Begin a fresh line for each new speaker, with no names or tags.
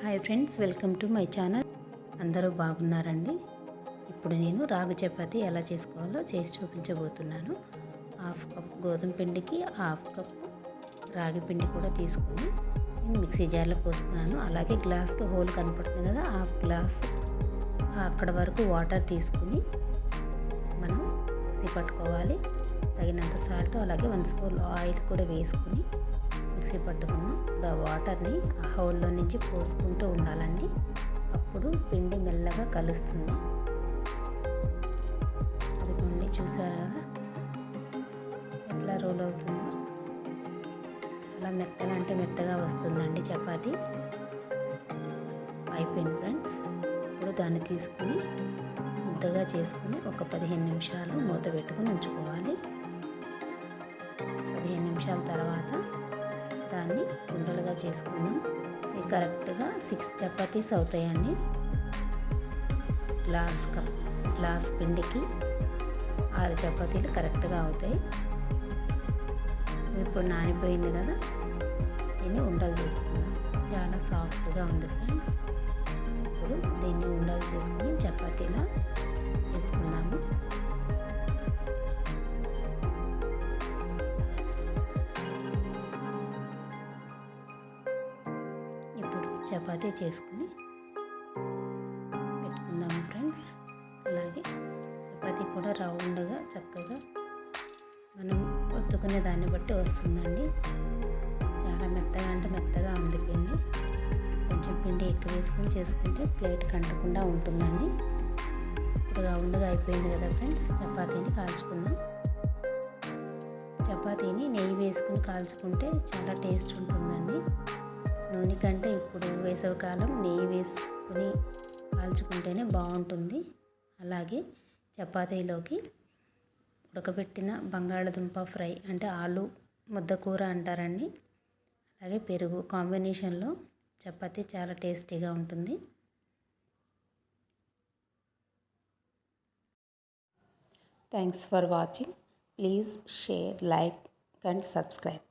Hi friends, welcome to my channel. అందరూ బాగున్నారండి. ఇప్పుడు నేను రాగి చపాతీ ఎలా చేసుకోవాలో చేసి చూపించబోతున్నాను. హాఫ్ కప్ గోధుమ పిండికి హాఫ్ కప్ రాగి పిండి కూడా తీసుకుని నేను మిక్సీ జార్లో పోసుకున్నాను. అలాగే గ్లాస్కి హోల్ కనపడుతుంది కదా, హాఫ్ గ్లాస్ అక్కడ వరకు వాటర్ తీసుకుని మనం మిక్సీ పట్టుకోవాలి. తగినంత సాల్ట్ అలాగే 1 స్పూన్ ఆయిల్ కూడా వేసుకుని మిక్సీ పట్టుకున్నాం. ఇప్పుడు ఆ వాటర్ని ఆ హోల్లో నుంచి పోసుకుంటూ ఉండాలండి. అప్పుడు పిండి మెల్లగా కలుస్తుంది. అదిగోండి, చూసారు కదా ఎట్లా రోల్ అవుతుందో. చాలా మెత్తగా అంటే మెత్తగా వస్తుందండి చపాతీ. అయిపోయింది ఫ్రెండ్స్. ఇప్పుడు దాన్ని తీసుకుని ముద్దగా చేసుకుని ఒక 15 నిమిషాలు మూత పెట్టుకుని ఉంచుకోవాలి. 15 నిమిషాల తర్వాత దాన్ని ఉండలుగా చేసుకుందాం. ఇవి కరెక్ట్గా 6 చపాతీస్ అవుతాయండి. గ్లాస్ పిండికి 6 చపాతీలు కరెక్ట్గా అవుతాయి. ఇప్పుడు నానిపోయింది కదా, దీన్ని ఉండలు చేసుకుందాం. చాలా సాఫ్ట్గా ఉంది ఫ్రెండ్స్. ఇప్పుడు దీన్ని ఉండలు చేసుకుని చపాతీలా చేసుకుందాము. చపాతీ చేసుకుని పెట్టుకుందాము ఫ్రెండ్స్. అలాగే చపాతీ కూడా రౌండ్గా చక్కగా మనం ఒత్తుకునే దాన్ని బట్టి వస్తుందండి. చాలా మెత్తగా అంటే మెత్తగా ఉంది పిండి. కొంచెం పిండి ఎక్కువ వేసుకొని చేసుకుంటే ప్లేట్ కంటకుండా ఉంటుందండి. ఇప్పుడు రౌండ్గా అయిపోయింది కదా ఫ్రెండ్స్. చపాతీని కాల్చుకుందాం. చపాతీని నెయ్యి వేసుకుని కాల్చుకుంటే చాలా టేస్ట్ ఉంటుందండి. నూనె కంటే ఇప్పుడు వేసవికాలం నెయ్యి వేసుకుని కాల్చుకుంటేనే బాగుంటుంది. అలాగే చపాతీలోకి ఉడకబెట్టిన బంగాళదుంప ఫ్రై అంటే ఆలు ముద్దకూర అంటారండి. అలాగే పెరుగు కాంబినేషన్లో చపాతీ చాలా టేస్టీగా ఉంటుంది. Thanks for watching. Please share, like and subscribe.